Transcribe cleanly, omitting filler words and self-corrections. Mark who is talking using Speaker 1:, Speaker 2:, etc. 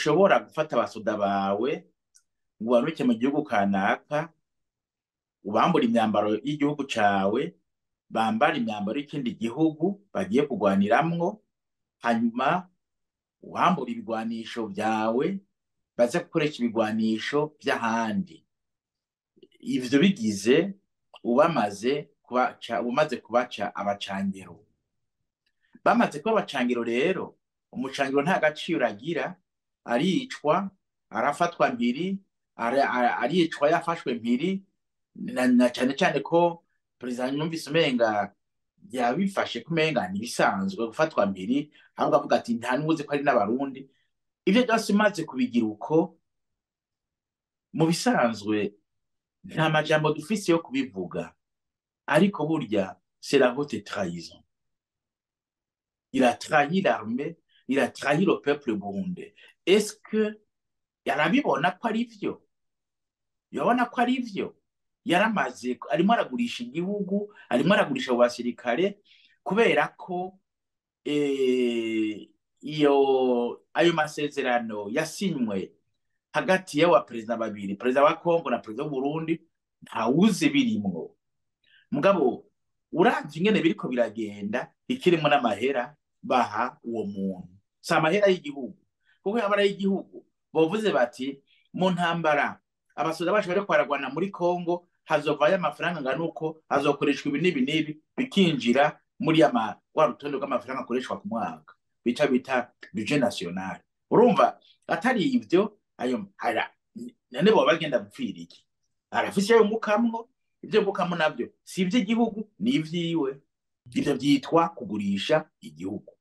Speaker 1: ntushobora gufata abasoda bawe ngo ubaruke mu gihugu kanaka ubambura imyambaro y'igihugu cawe bambara imyambaro y'ikindi gihugu bagiye kugwaniramwo hanyuma uhambura ibigwanisho vyawe baze gukoresha ibigwanisho vy'ahandi. Ivyo bigize umaze kubaca abacangero. Bamaze kuba abacangero rero, umucangero nta gaciro agira, aricwa, arafatwa mpiri, aricwa yafashwe mpiri, na cane cane ko perezida numvise umenga yabifashe kumenga nibisanzwe gufatwa mpiri, ahubwo avuga ati nta n'uzi ko ari n'abarundi. Ivyo byose umaze kubigira uko, mu bisanzwe nta majambo dufise yo kubivuga, ariko burya c'est la haute trahison. Il a trahi l'armée, il a trahi le peuple burundais. Est-ce que yarabibona ko ari vyo? Yabona ko ari vyo? Yaramaze arimo aragurisha igihugu, arimo aragurisha abo basirikare kubera ko ayo masezerano yasinywe hagati y'aba perezida babiri, perezida wa Kongo na perezida w'Uburundi, ntawuzi birimwo. Mugabo uravye ingene biriko biragenda, ikirimo n'amahera baha uwo muntu. Si amahera y'igihugu, kuko yabara y'igihugu bovuze bati mu ntambara abasoda bacu bariko baragwana muri Kongo hazovayo amafaranga ngana uko azokoreshwa ibi n'ibi n'ibi bikinjira muri wa rutonde rw'amafaranga akoreshwa ku mwaka bita budget national. Urumva atari ivyo ayo nane bo bagenda gupfira iki? Arafise yo mukamwo, ivyo mukamwo navyo si ivy'igihugu ni ivyiwe. Ivyo vyitwa kugurisha igihugu.